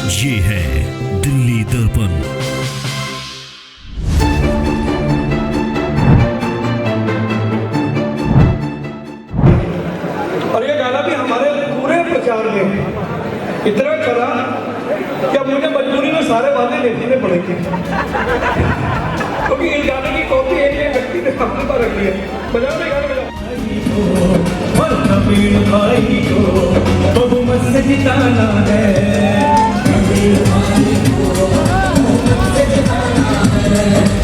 ये है दिल्ली दर्पण। और ये गाना भी हमारे पूरे प्रचार में इतना चला कि अब मुझे मजबूरी में सारे वादे देखने पड़ेंगे, क्योंकि इस गाने की कॉपी एक व्यक्ति ने अपने पर रखी है। बजाओ नहीं, गाना बजाओ। भाई को बहुमत से जिताना है,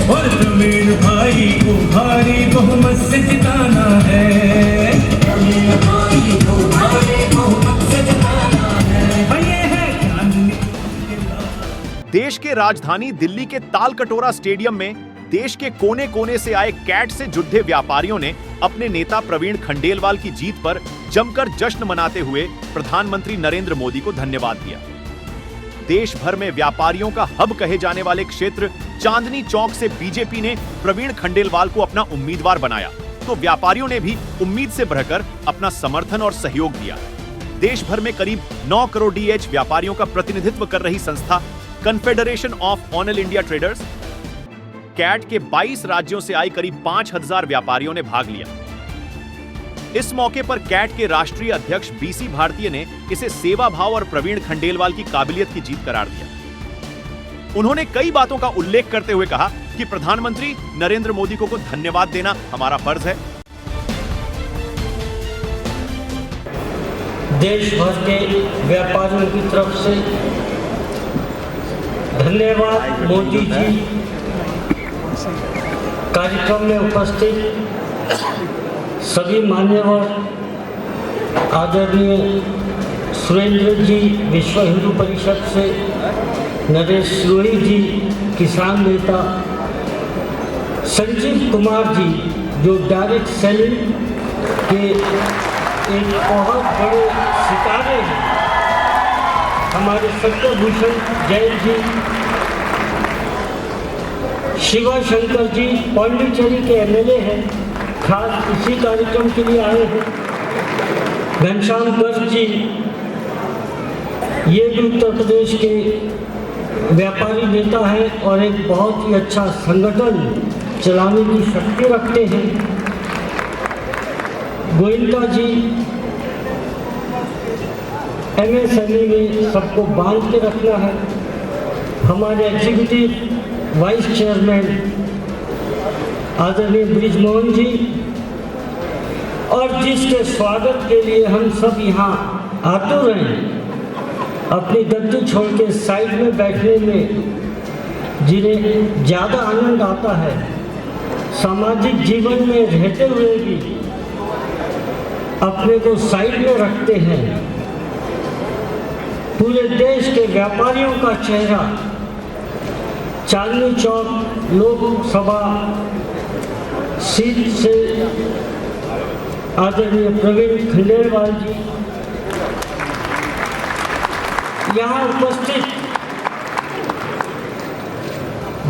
और तमिल भाई को भारी बहुमत से जिताना है। देश के राजधानी दिल्ली के तालकटोरा स्टेडियम में देश के कोने कोने से आए कैट से जुड़े व्यापारियों ने अपने नेता प्रवीण खंडेलवाल की जीत पर जमकर जश्न मनाते हुए प्रधानमंत्री नरेंद्र मोदी को धन्यवाद दिया। देश भर में व्यापारियों का हब कहे जाने वाले क्षेत्र चांदनी चौक से बीजेपी ने प्रवीण खंडेलवाल को अपना उम्मीदवार बनाया, तो व्यापारियों ने भी उम्मीद से बढ़कर अपना समर्थन और सहयोग दिया। देश भर में करीब 9 करोड़ DH व्यापारियों का प्रतिनिधित्व कर रही संस्था confederation of all India traders CAIT के 22 राज्यों से आई करीब 5000 व्यापारियों ने भाग लिया। इस मौके पर कैट के राष्ट्रीय अध्यक्ष BC भारतीय ने इसे सेवा भाव और प्रवीण खंडेलवाल की काबिलियत की जीत करार दिया। उन्होंने कई बातों का उल्लेख करते हुए कहा कि प्रधानमंत्री नरेंद्र मोदी को धन्यवाद देना हमारा फर्ज है। देश भर के व्यापारियों की तरफ से धन्यवाद मोदी जी। कार्यक्रम में उपस्थित सभी मान्यवर, आदरणीय सुरेंद्र जी विश्व हिंदू परिषद से, नरेश रोही जी किसान नेता, संजीव कुमार जी जो डायरेक्ट सेलिंग के एक बहुत बड़े सितारे हैं, हमारे सत्यभूषण जैन जी, शिवा शंकर जी पांडिचेरी के MLA हैं, खास इसी कार्यक्रम के लिए आए हैं, घनश्याम गर्ग जी ये भी उत्तर प्रदेश के व्यापारी नेता हैं और एक बहुत ही अच्छा संगठन चलाने की शक्ति रखते हैं, गोयनका जी MSME में सबको बांध के रखना है, हमारे एग्जीक्यूटिव वाइस चेयरमैन आदरणीय ब्रिजमोहन जी, और जिसके स्वागत के लिए हम सब यहाँ आतुर हैं, अपनी गद्दी छोड़ के साइड में बैठने में जिन्हें ज़्यादा आनंद आता है, सामाजिक जीवन में रहते हुए भी अपने को साइड में रखते हैं। पूरे देश के व्यापारियों का चेहरा चांदनी चौक लोकसभा सीट से आदरणीय प्रवीण खंडेलवाल जी, यहाँ उपस्थित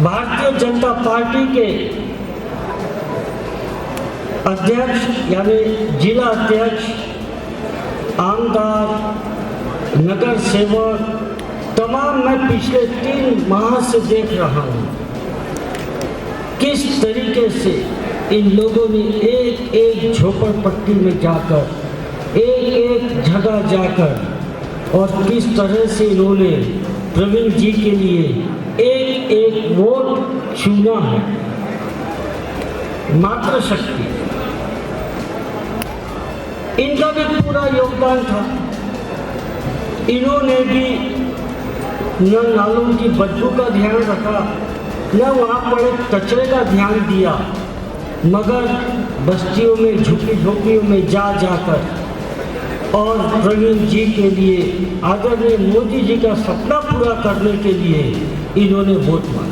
भारतीय जनता पार्टी के अध्यक्ष यानी जिला अध्यक्ष, आमदार, नगर सेवक, तमाम मैं पिछले 3 माह से देख रहा हूँ किस तरीके से इन लोगों ने एक एक झोपड़पट्टी में जाकर, एक एक जगह जाकर और किस तरह से इन्होंने प्रवीण जी के लिए एक एक वोट चुना है। मात्र शक्ति, इनका भी पूरा योगदान था। इन्होंने भी न नालों की बदबू का ध्यान रखा, न वहाँ पड़े कचरे का ध्यान दिया, मगर बस्तियों में झुग्गी झोपड़ियों में जा जाकर और प्रवीण जी के लिए, आदरणीय मोदी जी का सपना पूरा करने के लिए इन्होंने वोट मांगा।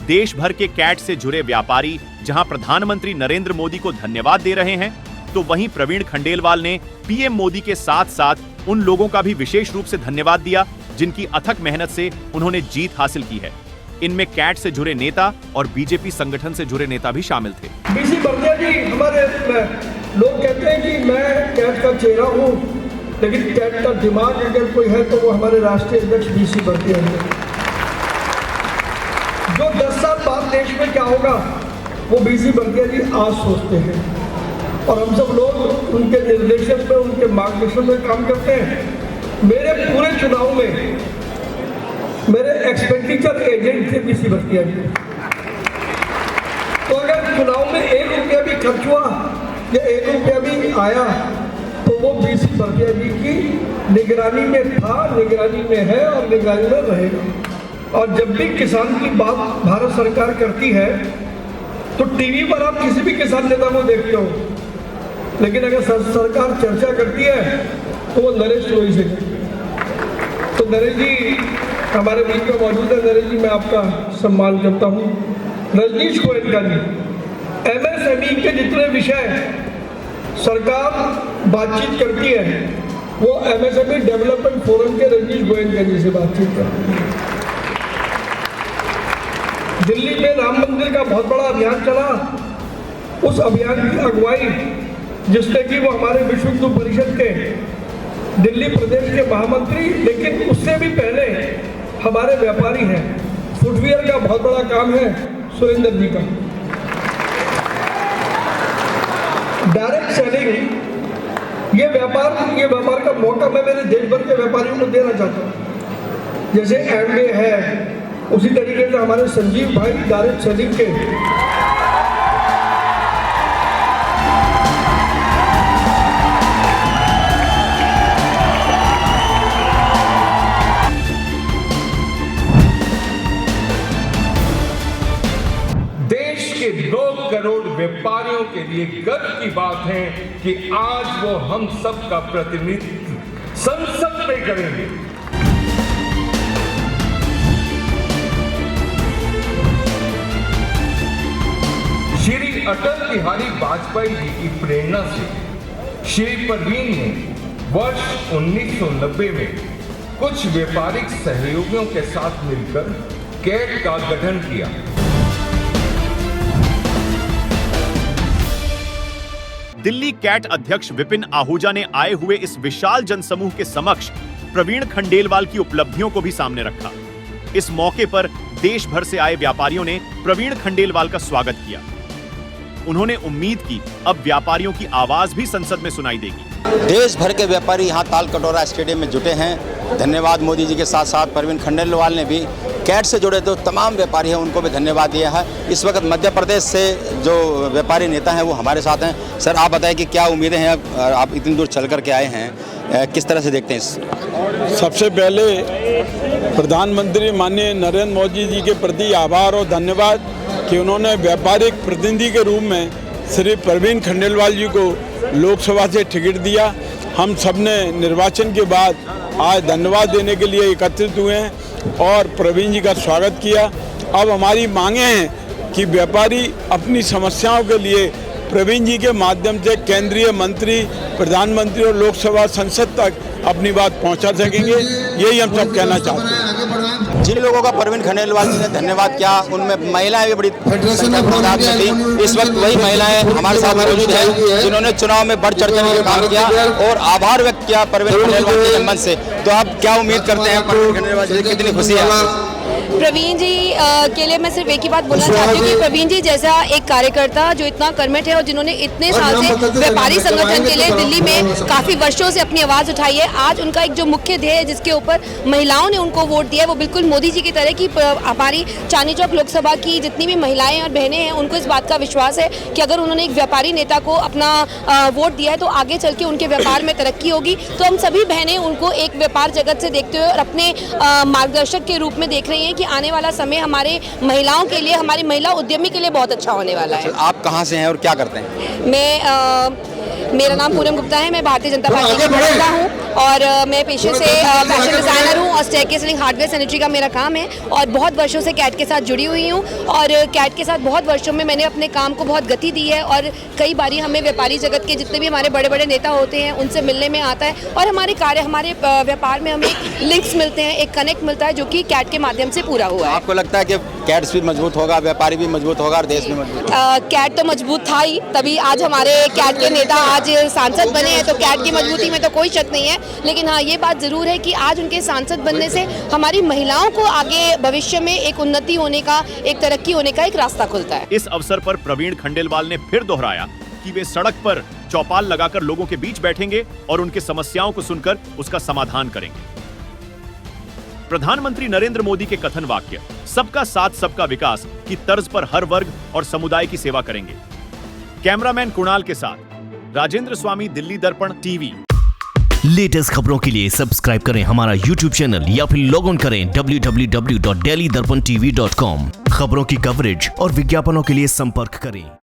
देश भर के कैट से जुड़े व्यापारी जहां प्रधानमंत्री नरेंद्र मोदी को धन्यवाद दे रहे हैं, तो वहीं प्रवीण खंडेलवाल ने PM मोदी के साथ साथ उन लोगों का भी विशेष रूप से धन्यवाद दिया जिनकी अथक मेहनत से उन्होंने जीत हासिल की है। इनमें कैट से जुड़े नेता और बीजेपी संगठन से जुड़े नेता भी शामिल थे। बीसी बर्दिया जी हमारे लोग कहते हैं कि मैं कैट का चेहरा हूँ, लेकिन कैट का दिमाग अगर कोई है तो वो हमारे राष्ट्रीय अध्यक्ष बीसी बर्दिया हैं। जो 10 साल बाद देश में क्या होगा वो बीसी बर्दिया जी आज सोचते हैं, और हम सब लोग उनके निर्देशन में, उनके मार्गदर्शन में काम करते हैं। मेरे पूरे चुनाव में मेरे एक्सपेंडिचर एजेंट थे बीसी बर्दिया जी। तो अगर चुनाव में 1 रुपया भी खर्च हुआ या 1 रुपया भी आया तो वो बीसी बर्दिया जी की निगरानी में था, निगरानी में है और निगरानी में रहेगा। और जब भी किसान की बात भारत सरकार करती है तो टीवी पर आप किसी भी किसान नेता को देखते हो, लेकिन अगर सरकार चर्चा करती है तो वो नरेश रोही से करती है। तो नरेश जी हमारे बीच में मौजूद है। नरेश जी मैं आपका सम्मान करता हूँ। रजनीश गोयनका जी, MSME के जितने विषय सरकार बातचीत करती है वो MSME डेवलपमेंट फोरम के रजनीश गोयनका जी से बातचीत करती है। दिल्ली में राम मंदिर का बहुत बड़ा अभियान चला, उस अभियान की अगुवाई जिसने की वो हमारे विश्व हिंदू परिषद के दिल्ली प्रदेश के महामंत्री, लेकिन उससे भी पहले हमारे व्यापारी हैं। फुटवियर का बहुत बड़ा काम है सुरेंद्र जी का। डायरेक्ट सेलिंग ये व्यापार का मौका मैं मेरे देश भर के व्यापारियों को देना चाहता हूँ। जैसे एमवे है, उसी तरीके से हमारे संजीव भाई डायरेक्ट सेलिंग के देश के 2 करोड़ व्यापारियों के लिए गर्व की बात है कि आज वो हम सब का प्रतिनिधित्व संसद में करेंगे। श्री अटल बिहारी वाजपेयी जी की प्रेरणा से श्री परवीन ने वर्ष 1990 में कुछ व्यापारिक सहयोगियों के साथ मिलकर कैट का गठन किया। दिल्ली कैट अध्यक्ष विपिन आहूजा ने आए हुए इस विशाल जनसमूह के समक्ष प्रवीण खंडेलवाल की उपलब्धियों को भी सामने रखा। इस मौके पर देश भर से आए व्यापारियों ने प्रवीण खंडेलवाल का स्वागत किया। उन्होंने उम्मीद की अब व्यापारियों की आवाज भी संसद में सुनाई देगी। देश भर के व्यापारी यहाँ तालकटोरा स्टेडियम में जुटे हैं। धन्यवाद मोदी जी के साथ साथ प्रवीण खंडेलवाल ने भी कैट से जुड़े जो तमाम व्यापारी हैं उनको भी धन्यवाद दिया है। इस वक्त मध्य प्रदेश से जो व्यापारी नेता हैं वो हमारे साथ हैं। सर आप बताएं कि क्या उम्मीदें हैं, आप इतनी दूर चल कर के आए हैं, किस तरह से देखते हैं? सबसे पहले प्रधानमंत्री माननीय नरेंद्र मोदी जी के प्रति आभार और धन्यवाद कि उन्होंने व्यापारिक प्रतिनिधि के रूप में श्री प्रवीण खंडेलवाल जी को लोकसभा से टिकट दिया। हम सब ने निर्वाचन के बाद आज धन्यवाद देने के लिए एकत्रित हुए हैं और प्रवीण जी का स्वागत किया। अब हमारी मांगे हैं कि व्यापारी अपनी समस्याओं के लिए प्रवीण जी के माध्यम से केंद्रीय मंत्री, प्रधानमंत्री और लोकसभा संसद तक अपनी बात पहुंचा सकेंगे। यही हम सब कहना चाहते हैं। जिन लोगों का प्रवीण खंडेलवाल जी ने धन्यवाद किया उनमें महिलाएं भी बड़ी संख्या में साथ में थी। इस वक्त वही महिलाएं हमारे साथ मौजूद हैं जिन्होंने चुनाव में बढ़ चढ़ कर काम किया और आभार व्यक्त किया प्रवीण खंडेलवाल जी के मन से। तो आप क्या उम्मीद करते हैं प्रवीण खंडेलवाल जी, कितनी खुशी है? प्रवीण जी के लिए मैं सिर्फ एक ही बात बोलना चाहती हूँ कि प्रवीण जी जैसा एक कार्यकर्ता जो इतना कर्मठ है और जिन्होंने इतने साल से व्यापारी संगठन के लिए दिल्ली में काफी वर्षों से अपनी आवाज उठाई है, आज उनका एक जो मुख्य ध्येय है जिसके ऊपर महिलाओं ने उनको वोट दिया है वो बिल्कुल मोदी जी की तरह की हमारी चांदनी चौक लोकसभा की जितनी भी महिलाएं और बहनें हैं उनको इस बात का विश्वास है कि अगर उन्होंने एक व्यापारी नेता को अपना वोट दिया है तो आगे चल के उनके व्यापार में तरक्की होगी। तो हम सभी बहनें उनको एक व्यापार जगत से देखते हुए और अपने मार्गदर्शक के रूप में देख रही हैं कि आने वाला समय हमारे महिलाओं के लिए, हमारी महिला उद्यमी के लिए बहुत अच्छा होने वाला है। आप कहाँ से हैं और क्या करते हैं? मैं मेरा नाम पूनम गुप्ता है, मैं भारतीय जनता पार्टी की प्रवक्ता हूँ और मैं पेशे से फैशन डिज़ाइनर हूँ और स्टेयरकेस सीलिंग हार्डवेयर सैनिटरी का मेरा काम है और बहुत वर्षों से कैट के साथ जुड़ी हुई हूँ और कैट के साथ बहुत वर्षों में मैंने अपने काम को बहुत गति दी है और कई बारी हमें व्यापारी जगत के जितने भी हमारे बड़े बड़े नेता होते हैं उनसे मिलने में आता है और हमारे व्यापार में हमें लिंक्स मिलते हैं, एक कनेक्ट मिलता है जो कि कैट के माध्यम से पूरा हुआ है। आपको लगता है कि कैट्स भी मजबूत होगा, व्यापारी भी मजबूत होगा और देश भी मजबूत? कैट तो मजबूत था ही, तभी आज हमारे कैट के नेता आज सांसद बने हैं, तो कैट की मजबूती में तो कोई शक नहीं है। लेकिन हाँ, ये बात जरूर है कि आज उनके सांसद बनने से हमारी महिलाओं को आगे भविष्य में एक उन्नति होने का, एक तरक्की होने का एक रास्ता खुलता है। इस अवसर पर प्रवीण खंडेलवाल ने फिर दोहराया कि वे सड़क पर चौपाल लगाकर लोगों के बीच बैठेंगे और उनकी समस्याओं को सुनकर उसका समाधान करेंगे। प्रधानमंत्री नरेंद्र मोदी के कथन वाक्य सबका साथ सबका विकास की तर्ज पर हर वर्ग और समुदाय की सेवा करेंगे। कैमरामैन कुणाल के साथ राजेंद्र स्वामी, दिल्ली दर्पण टीवी। लेटेस्ट खबरों के लिए सब्सक्राइब करें हमारा YouTube चैनल या फिर लॉग ऑन करें www.delhidarpantv.com। खबरों की कवरेज और विज्ञापनों के लिए संपर्क करें